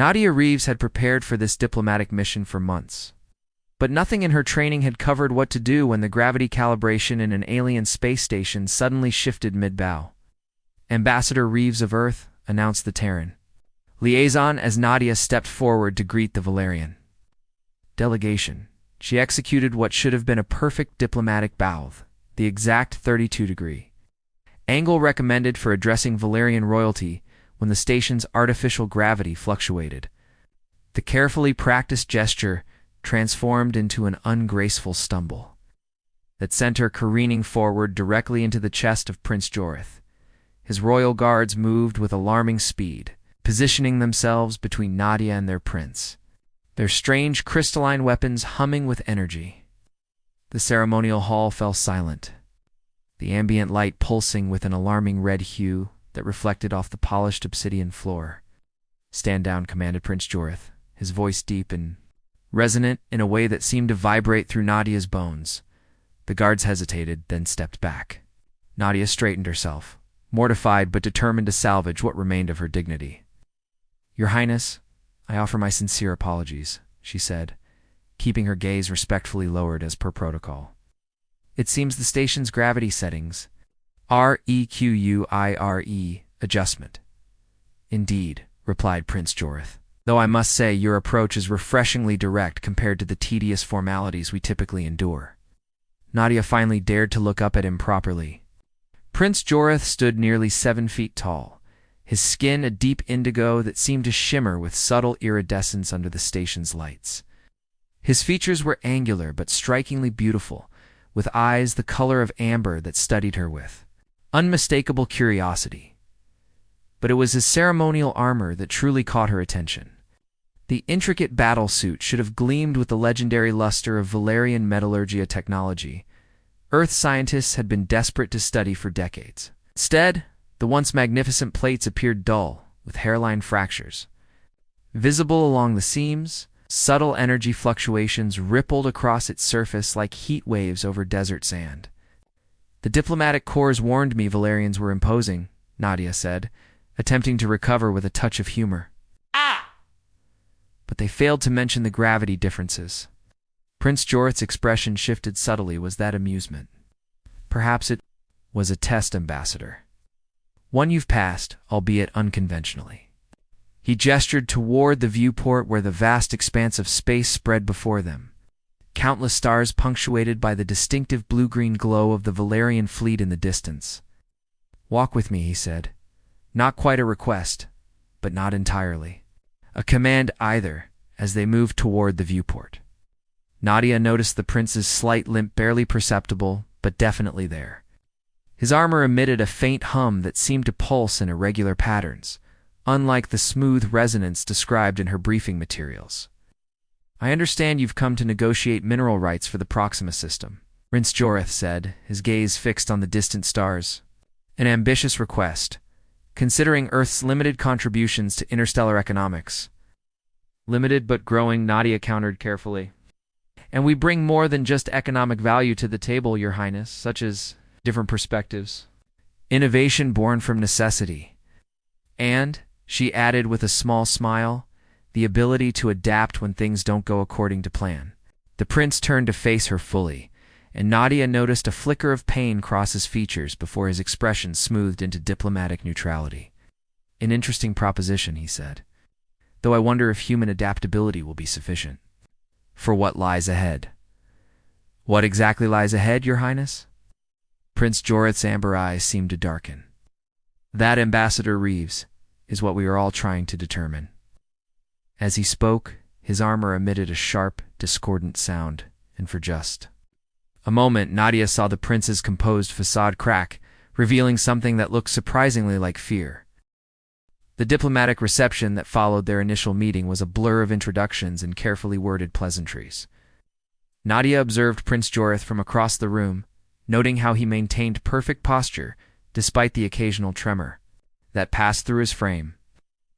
Nadia Reeves had prepared for this diplomatic mission for months. But nothing in her training had covered what to do when the gravity calibration in an alien space station suddenly shifted mid-bow. "Ambassador Reeves of Earth," announced the Terran. Liaison as Nadia stepped forward to greet the Valerian delegation. She executed what should have been a perfect diplomatic bow, the exact 32-degree angle recommended for addressing Valerian royalty when the station's artificial gravity fluctuated. The carefully practiced gesture transformed into an ungraceful stumble that sent her careening forward directly into the chest of Prince Jorith. His royal guards moved with alarming speed, positioning themselves between Nadia and their prince, their strange crystalline weapons humming with energy. The ceremonial hall fell silent, the ambient light pulsing with an alarming red hue that reflected off the polished obsidian floor. "Stand down," commanded Prince Jorith, his voice deep and resonant in a way that seemed to vibrate through Nadia's bones. The guards hesitated, then stepped back. Nadia straightened herself, mortified but determined to salvage what remained of her dignity. "Your Highness, I offer my sincere apologies," she said, keeping her gaze respectfully lowered as per protocol. "It seems the station's gravity settings, REQUIRE adjustment." "Indeed," replied Prince Jorith, "though I must say your approach is refreshingly direct compared to the tedious formalities we typically endure." Nadia finally dared to look up at him properly. Prince Jorith stood nearly 7 feet tall, his skin a deep indigo that seemed to shimmer with subtle iridescence under the station's lights. His features were angular but strikingly beautiful, with eyes the color of amber that studied her with unmistakable curiosity. But it was his ceremonial armor that truly caught her attention. The intricate battle suit should have gleamed with the legendary luster of Valerian metallurgia technology Earth scientists had been desperate to study for decades. Instead, the once magnificent plates appeared dull, with hairline fractures. Visible along the seams, subtle energy fluctuations rippled across its surface like heat waves over desert sand. "The diplomatic corps warned me Valerians were imposing," Nadia said, attempting to recover with a touch of humor. "But they failed to mention the gravity differences." Prince Jorith's expression shifted subtly. Was that amusement? "Perhaps it was a test, Ambassador. One you've passed, albeit unconventionally." He gestured toward the viewport where the vast expanse of space spread before them, countless stars punctuated by the distinctive blue-green glow of the Valerian fleet in the distance. "Walk with me," he said. Not quite a request, but not entirely a command either, as they moved toward the viewport. Nadia noticed the prince's slight limp, barely perceptible, but definitely there. His armor emitted a faint hum that seemed to pulse in irregular patterns, unlike the smooth resonance described in her briefing materials. "I understand you've come to negotiate mineral rights for the Proxima system," Prince Jorith said, his gaze fixed on the distant stars. "An ambitious request, considering Earth's limited contributions to interstellar economics." "Limited but growing," Nadia countered carefully. "And we bring more than just economic value to the table, Your Highness, such as different perspectives, innovation born from necessity, and," she added with a small smile, "the ability to adapt when things don't go according to plan." The prince turned to face her fully, and Nadia noticed a flicker of pain cross his features before his expression smoothed into diplomatic neutrality. "An interesting proposition," he said, "though I wonder if human adaptability will be sufficient." "For what lies ahead?" "What exactly lies ahead, Your Highness?" Prince Jorith's amber eyes seemed to darken. "That, Ambassador Reeves, is what we are all trying to determine." As he spoke, his armor emitted a sharp, discordant sound, and for just a moment Nadia saw the prince's composed facade crack, revealing something that looked surprisingly like fear. The diplomatic reception that followed their initial meeting was a blur of introductions and carefully worded pleasantries. Nadia observed Prince Jorith from across the room, noting how he maintained perfect posture despite the occasional tremor that passed through his frame.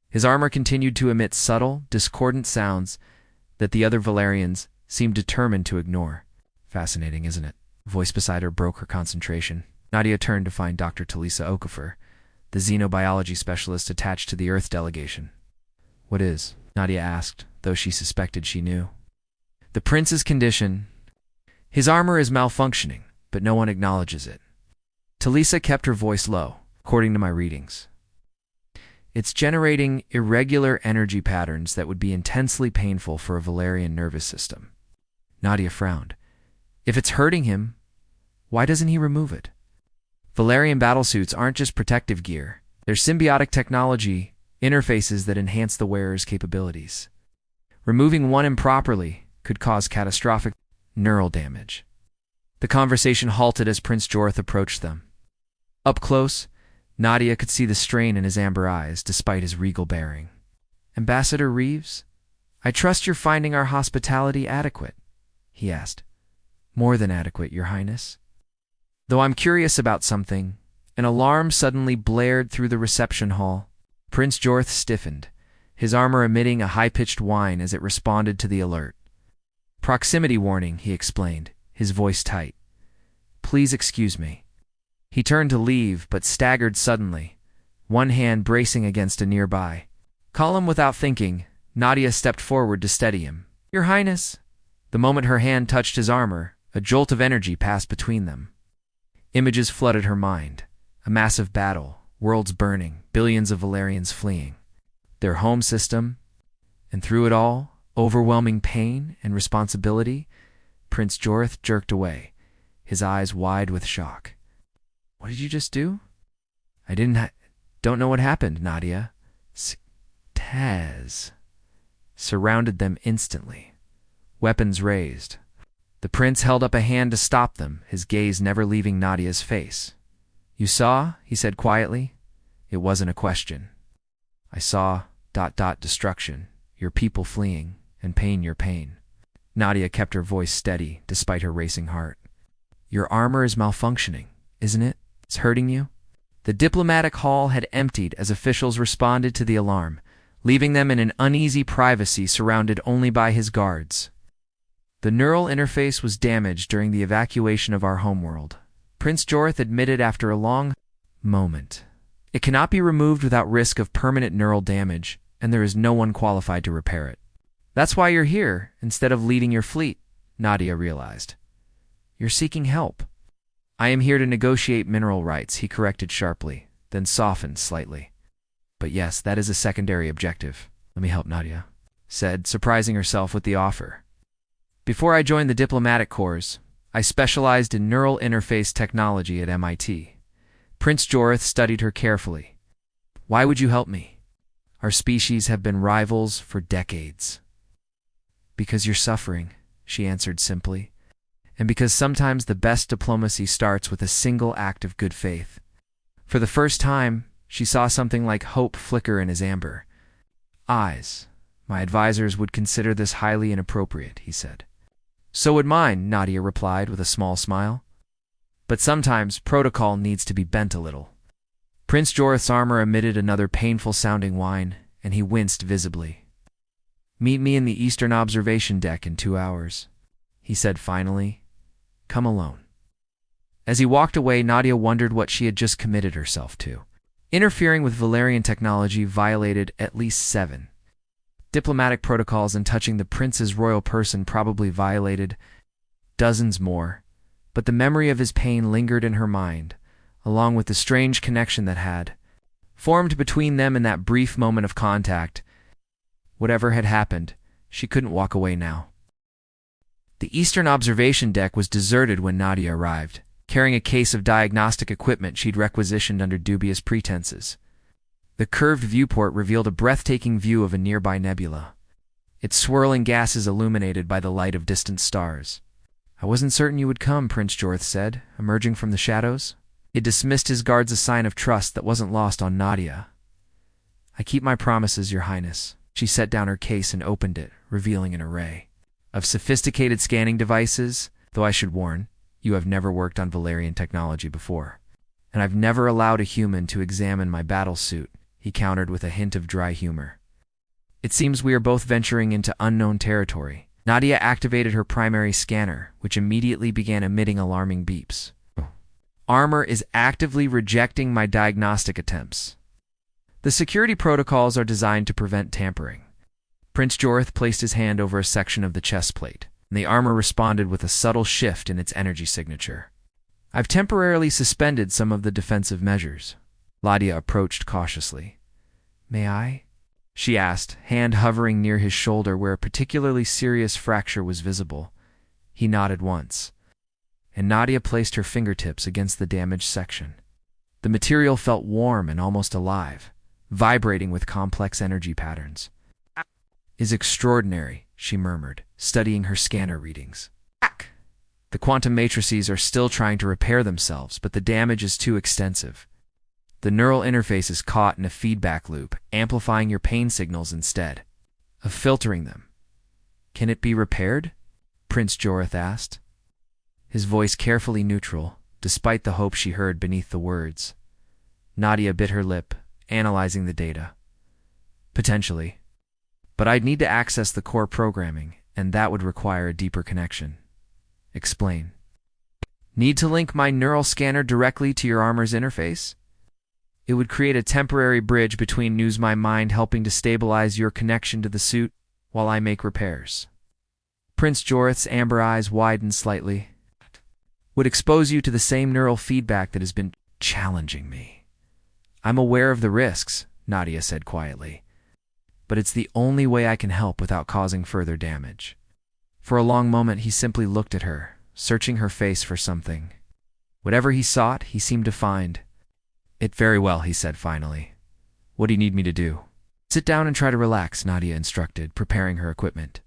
His armor continued to emit subtle, discordant sounds that the other Valerians seemed determined to ignore. "Fascinating, isn't it?" A voice beside her broke her concentration. Nadia turned to find Dr. Talisa Okafor, the xenobiology specialist attached to the Earth delegation. What is? Nadia asked, though she suspected she knew. The prince's condition. His armor is malfunctioning, but no one acknowledges it. Talisa kept her voice low, according to my readings. It's generating irregular energy patterns that would be intensely painful for a Valerian nervous system. Nadia frowned. If it's hurting him, why doesn't he remove it? Valerian battlesuits aren't just protective gear. They're symbiotic technology, interfaces that enhance the wearer's capabilities. Removing one improperly could cause catastrophic neural damage. The conversation halted as Prince Jorth approached them. Up close, Nadia could see the strain in his amber eyes, despite his regal bearing. Ambassador Reeves, I trust you're finding our hospitality adequate, he asked. More than adequate, Your Highness. Though I'm curious about something, an alarm suddenly blared through the reception hall. Prince Jorth stiffened, his armor emitting a high-pitched whine as it responded to the alert. Proximity warning, he explained, his voice tight. Please excuse me. He turned to leave, but staggered suddenly, one hand bracing against a nearby. Calm without thinking, Nadia stepped forward to steady him. Your Highness. The moment her hand touched his armor, a jolt of energy passed between them. Images flooded her mind. A massive battle, worlds burning, billions of Valerians fleeing. Their home system, and through it all, overwhelming pain and responsibility. Prince Jorth jerked away, his eyes wide with shock. What did you just do? I don't know what happened, Nadia. Taz surrounded them instantly, weapons raised. The prince held up a hand to stop them, his gaze never leaving Nadia's face. You saw, he said quietly. It wasn't a question. I saw ... destruction, your people fleeing, and pain your pain. Nadia kept her voice steady, despite her racing heart. Your armor is malfunctioning, isn't it? It's hurting you? The diplomatic hall had emptied as officials responded to the alarm, leaving them in an uneasy privacy surrounded only by his guards. The neural interface was damaged during the evacuation of our homeworld, Prince Jorth admitted after a long moment. It cannot be removed without risk of permanent neural damage, and there is no one qualified to repair it. That's why you're here, instead of leading your fleet, Nadia realized. You're seeking help. I am here to negotiate mineral rights, he corrected sharply, then softened slightly. But yes, that is a secondary objective. Let me help, Nadia said, surprising herself with the offer. Before I joined the diplomatic corps, I specialized in neural interface technology at MIT. Prince Jorth studied her carefully. Why would you help me? Our species have been rivals for decades. Because you're suffering, she answered simply, and because sometimes the best diplomacy starts with a single act of good faith. For the first time, she saw something like hope flicker in his amber eyes. My advisors would consider this highly inappropriate, he said. So would mine, Nadia replied with a small smile. But sometimes protocol needs to be bent a little. Prince Jorth's armor emitted another painful-sounding whine, and he winced visibly. Meet me in the Eastern Observation Deck in 2 hours, he said finally. Come alone. As he walked away, Nadia wondered what she had just committed herself to. Interfering with Valerian technology violated at least 7 diplomatic protocols, and touching the prince's royal person probably violated dozens more. But the memory of his pain lingered in her mind, along with the strange connection that had formed between them in that brief moment of contact. Whatever had happened, she couldn't walk away now. The Eastern Observation Deck was deserted when Nadia arrived, carrying a case of diagnostic equipment she'd requisitioned under dubious pretenses. The curved viewport revealed a breathtaking view of a nearby nebula, its swirling gases illuminated by the light of distant stars. I wasn't certain you would come, Prince Jorth said, emerging from the shadows. It dismissed his guards, a sign of trust that wasn't lost on Nadia. I keep my promises, Your Highness. She set down her case and opened it, revealing an array of sophisticated scanning devices, though I should warn, you have never worked on Valerian technology before. And I've never allowed a human to examine my battle suit, he countered with a hint of dry humor. It seems we are both venturing into unknown territory. Nadia activated her primary scanner, which immediately began emitting alarming beeps. Armor is actively rejecting my diagnostic attempts. The security protocols are designed to prevent tampering. Prince Jorith placed his hand over a section of the chest plate, and the armor responded with a subtle shift in its energy signature. I've temporarily suspended some of the defensive measures. Ladia approached cautiously. May I? She asked, hand hovering near his shoulder where a particularly serious fracture was visible. He nodded once, and Nadia placed her fingertips against the damaged section. The material felt warm and almost alive, vibrating with complex energy patterns. Is extraordinary, she murmured, studying her scanner readings. The quantum matrices are still trying to repair themselves, but the damage is too extensive. The neural interface is caught in a feedback loop, amplifying your pain signals instead of filtering them. Can it be repaired? Prince Jorith asked, his voice carefully neutral, despite the hope she heard beneath the words. Nadia bit her lip, analyzing the data. Potentially. But I'd need to access the core programming, and that would require a deeper connection. Explain. Need to link my neural scanner directly to your armor's interface? It would create a temporary bridge between my mind helping to stabilize your connection to the suit while I make repairs. Prince Jorith's amber eyes widened slightly. Would expose you to the same neural feedback that has been challenging me. I'm aware of the risks, Nadia said quietly, but it's the only way I can help without causing further damage. For a long moment he simply looked at her, searching her face for something. Whatever he sought, he seemed to find. It very well, he said finally. What do you need me to do? Sit down and try to relax, Nadia instructed, preparing her equipment.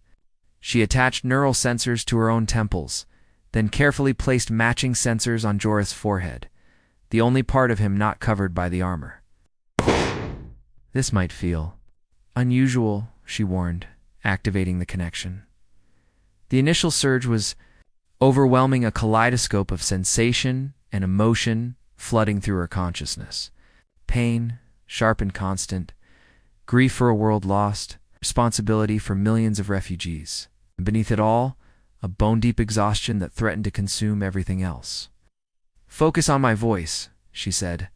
She attached neural sensors to her own temples, then carefully placed matching sensors on Jorith's forehead, the only part of him not covered by the armor. This might feel unusual, she warned, activating the connection. The initial surge was overwhelming, a kaleidoscope of sensation and emotion flooding through her consciousness. Pain, sharp and constant, grief for a world lost, responsibility for millions of refugees, and beneath it all, a bone-deep exhaustion that threatened to consume everything else. Focus on my voice, she said,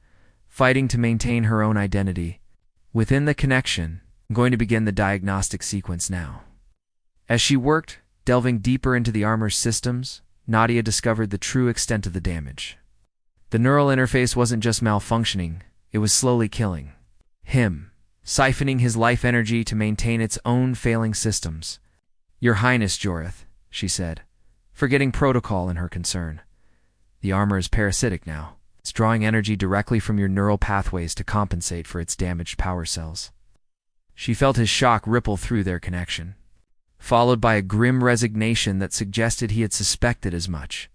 fighting to maintain her own identity. Within the connection, I'm going to begin the diagnostic sequence now. As she worked, delving deeper into the armor's systems, Nadia discovered the true extent of the damage. The neural interface wasn't just malfunctioning, it was slowly killing him, siphoning his life energy to maintain its own failing systems. Your Highness Jorith, she said, forgetting protocol in her concern. The armor is parasitic now. It's drawing energy directly from your neural pathways to compensate for its damaged power cells. She felt his shock ripple through their connection, followed by a grim resignation that suggested he had suspected as much.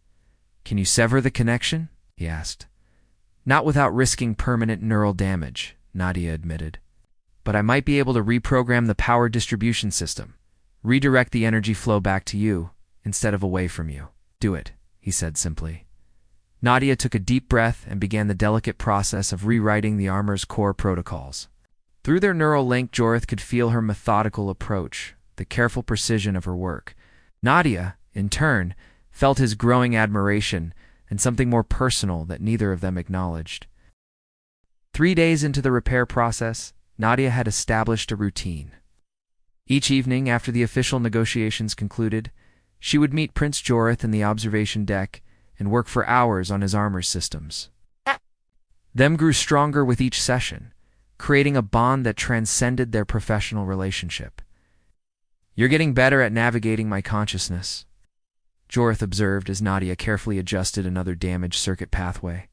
Can you sever the connection? He asked. Not without risking permanent neural damage, Nadia admitted. But I might be able to reprogram the power distribution system, redirect the energy flow back to you instead of away from you. Do it, he said simply. Nadia took a deep breath and began the delicate process of rewriting the armor's core protocols. Through their neural link, Jorith could feel her methodical approach, the careful precision of her work. Nadia, in turn, felt his growing admiration and something more personal that neither of them acknowledged. 3 days into the repair process, Nadia had established a routine. Each evening, after the official negotiations concluded, she would meet Prince Jorith in the observation deck and work for hours on his armor systems. Them grew stronger with each session, creating a bond that transcended their professional relationship. You're getting better at navigating my consciousness, Jorith observed as Nadia carefully adjusted another damaged circuit pathway.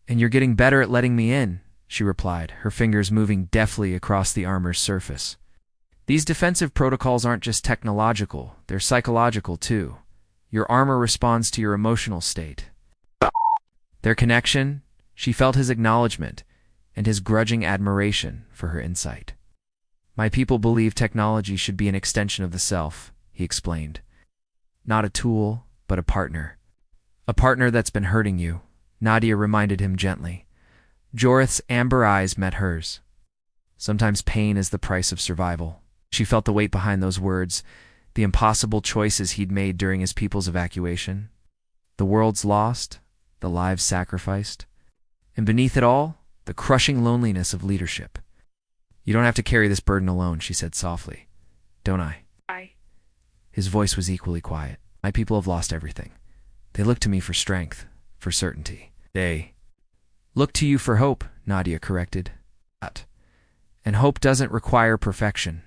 And you're getting better at letting me in, she replied, her fingers moving deftly across the armor's surface. These defensive protocols aren't just technological, they're psychological too. Your armor responds to your emotional state. Their connection, she felt his acknowledgement and his grudging admiration for her insight. My people believe technology should be an extension of the self, he explained. Not a tool, but a partner. A partner that's been hurting you, Nadia reminded him gently. Jorith's amber eyes met hers. Sometimes pain is the price of survival. She felt the weight behind those words, the impossible choices he'd made during his people's evacuation. The world's lost, the lives sacrificed, and beneath it all, the crushing loneliness of leadership. You don't have to carry this burden alone, she said softly. Don't I? His voice was equally quiet. My people have lost everything. They look to me for strength, for certainty. They look to you for hope, Nadia corrected. And hope doesn't require perfection.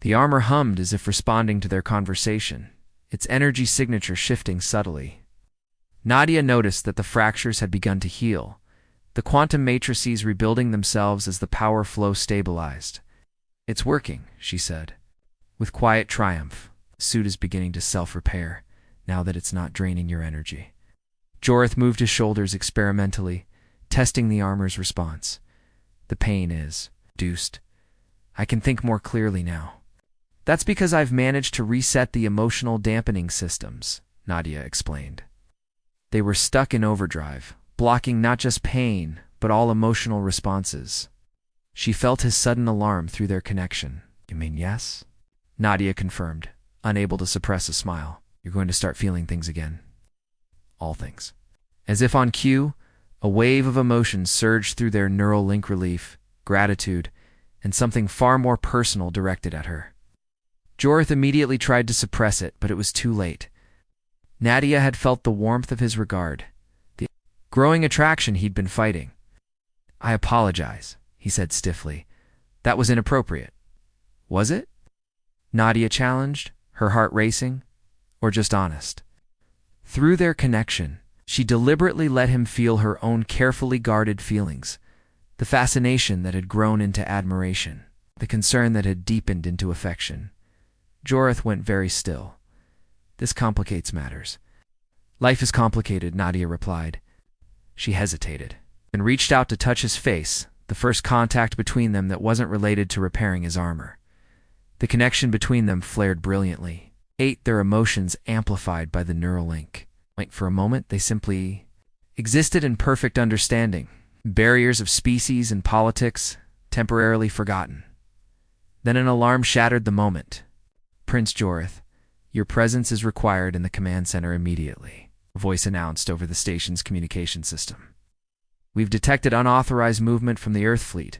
The armor hummed as if responding to their conversation, its energy signature shifting subtly. Nadia noticed that the fractures had begun to heal, the quantum matrices rebuilding themselves as the power flow stabilized. It's working, she said, with quiet triumph. The suit is beginning to self-repair, now that it's not draining your energy. Jorith moved his shoulders experimentally, testing the armor's response. The pain is reduced. I can think more clearly now. That's because I've managed to reset the emotional dampening systems, Nadia explained. They were stuck in overdrive, blocking not just pain, but all emotional responses. She felt his sudden alarm through their connection. You mean yes? Nadia confirmed, unable to suppress a smile. You're going to start feeling things again. All things. As if on cue, a wave of emotions surged through their neural link: relief, gratitude, and something far more personal directed at her. Jorith immediately tried to suppress it, but it was too late. Nadia had felt the warmth of his regard, the growing attraction he'd been fighting. I apologize, he said stiffly. That was inappropriate. Was it? Nadia challenged, her heart racing, or just honest. Through their connection, she deliberately let him feel her own carefully guarded feelings, the fascination that had grown into admiration, the concern that had deepened into affection. Jorith went very still. This complicates matters. Life is complicated, Nadia replied. She hesitated, and reached out to touch his face, the first contact between them that wasn't related to repairing his armor. The connection between them flared brilliantly, their emotions amplified by the neural link. For a moment, they simply existed in perfect understanding, barriers of species and politics temporarily forgotten. Then an alarm shattered the moment. Prince Jorith, your presence is required in the command center immediately, a voice announced over the station's communication system. We've detected unauthorized movement from the Earth fleet.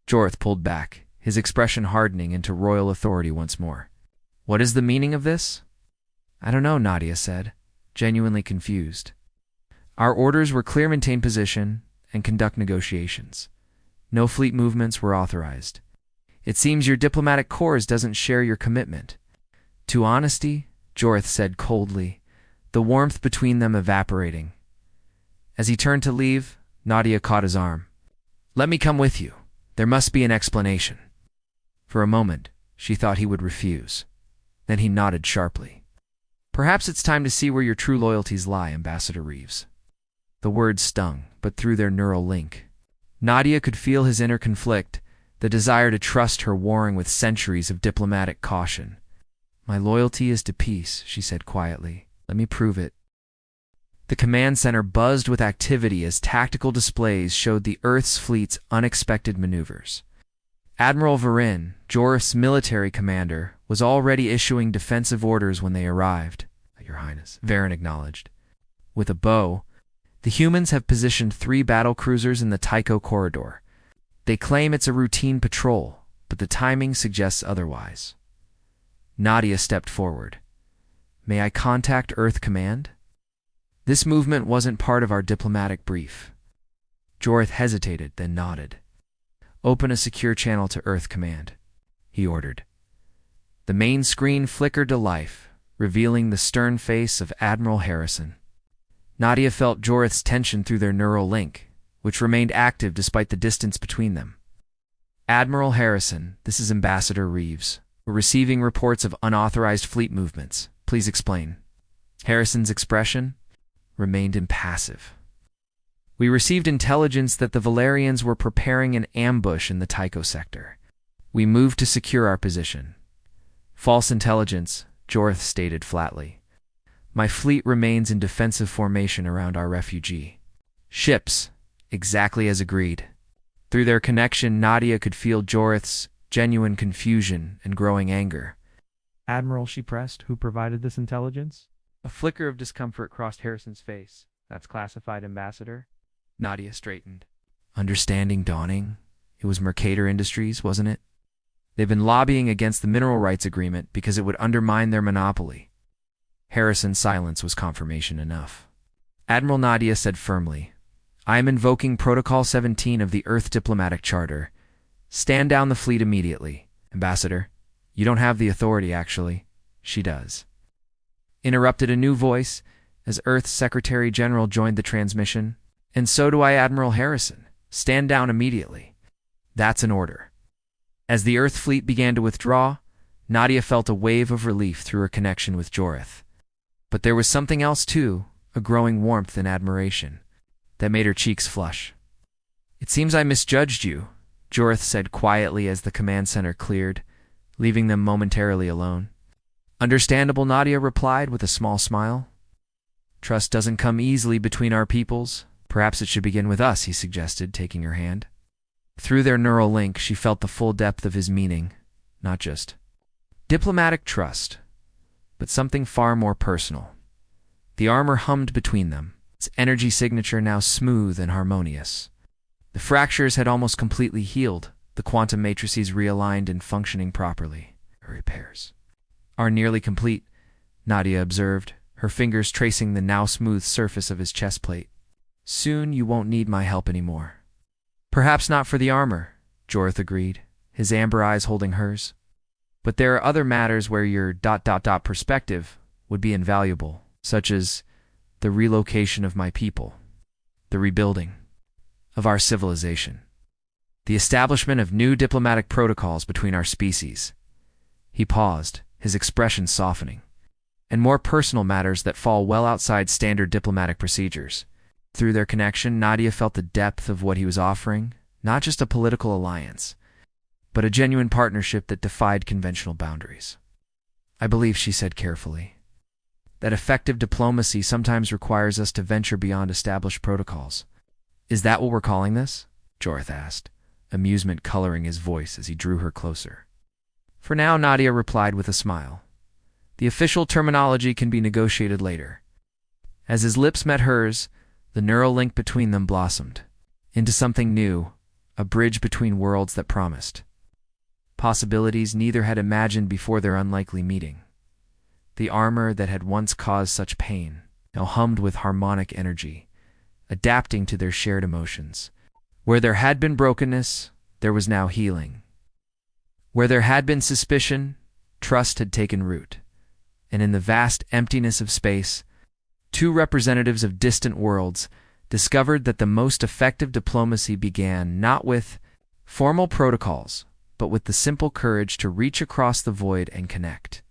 Jorith pulled back, his expression hardening into royal authority once more. What is the meaning of this? I don't know, Nadia said, genuinely confused. Our orders were clear: maintain position and conduct negotiations. No fleet movements were authorized. It seems your diplomatic corps doesn't share your commitment. To honesty, Jorith said coldly, the warmth between them evaporating. As he turned to leave, Nadia caught his arm. Let me come with you. There must be an explanation. For a moment, she thought he would refuse. Then he nodded sharply. Perhaps it's time to see where your true loyalties lie, Ambassador Reeves. The words stung, but through their neural link. Nadia could feel his inner conflict, the desire to trust her warring with centuries of diplomatic caution. My loyalty is to peace, she said quietly. Let me prove it. The command center buzzed with activity as tactical displays showed the Earth's fleet's unexpected maneuvers. Admiral Varin, Jorith's military commander, was already issuing defensive orders when they arrived. Your Highness, Varin acknowledged. With a bow, the humans have positioned 3 battle cruisers in the Tycho corridor. They claim it's a routine patrol, but the timing suggests otherwise. Nadia stepped forward. May I contact Earth Command? This movement wasn't part of our diplomatic brief. Jorith hesitated, then nodded. Open a secure channel to Earth Command, he ordered. The main screen flickered to life, revealing the stern face of Admiral Harrison. Nadia felt Jorith's tension through their neural link, which remained active despite the distance between them. Admiral Harrison, this is Ambassador Reeves. We're receiving reports of unauthorized fleet movements. Please explain. Harrison's expression remained impassive. We received intelligence that the Valerians were preparing an ambush in the Tycho sector. We moved to secure our position. False intelligence, Jorith stated flatly. My fleet remains in defensive formation around our refugee ships, exactly as agreed. Through their connection, Nadia could feel Jorith's genuine confusion and growing anger. Admiral, she pressed, who provided this intelligence? A flicker of discomfort crossed Harrison's face. That's classified, Ambassador. Nadia straightened. Understanding dawning, It was Mercator Industries, wasn't it? They've been lobbying against the mineral rights agreement because it would undermine their monopoly. Harrison's silence was confirmation enough. Admiral Nadia said firmly, "I am invoking Protocol 17 of the Earth Diplomatic Charter. Stand down the fleet immediately." "Ambassador, you don't have the authority, actually." "She does," interrupted a new voice as Earth's Secretary General joined the transmission. "And so do I, Admiral Harrison. Stand down immediately." "That's an order." As the Earth fleet began to withdraw, Nadia felt a wave of relief through her connection with Jorith. But there was something else too, a growing warmth and admiration, that made her cheeks flush. "It seems I misjudged you," Jorith said quietly as the command center cleared, leaving them momentarily alone. "Understandable," Nadia replied with a small smile. "Trust doesn't come easily between our peoples. Perhaps it should begin with us," he suggested, taking her hand. Through their neural link, she felt the full depth of his meaning, not just diplomatic trust, but something far more personal. The armor hummed between them, its energy signature now smooth and harmonious. The fractures had almost completely healed, the quantum matrices realigned and functioning properly. Her repairs are nearly complete, Nadia observed, her fingers tracing the now smooth surface of his chest plate. "Soon you won't need my help anymore." "Perhaps not for the armor," Jorith agreed, his amber eyes holding hers. "But there are other matters where your perspective would be invaluable, such as the relocation of my people, the rebuilding of our civilization, the establishment of new diplomatic protocols between our species." He paused, his expression softening. "And more personal matters that fall well outside standard diplomatic procedures." Through their connection, Nadia felt the depth of what he was offering, not just a political alliance, but a genuine partnership that defied conventional boundaries. "I believe," she said carefully, "that effective diplomacy sometimes requires us to venture beyond established protocols." "Is that what we're calling this?" Jorith asked, amusement coloring his voice as he drew her closer. "For now," Nadia replied with a smile. "The official terminology can be negotiated later." As his lips met hers, the neural link between them blossomed into something new, a bridge between worlds that promised possibilities neither had imagined before their unlikely meeting. The armor that had once caused such pain now hummed with harmonic energy, adapting to their shared emotions. Where there had been brokenness, there was now healing. Where there had been suspicion, trust had taken root. And in the vast emptiness of space, two representatives of distant worlds discovered that the most effective diplomacy began not with formal protocols, but with the simple courage to reach across the void and connect.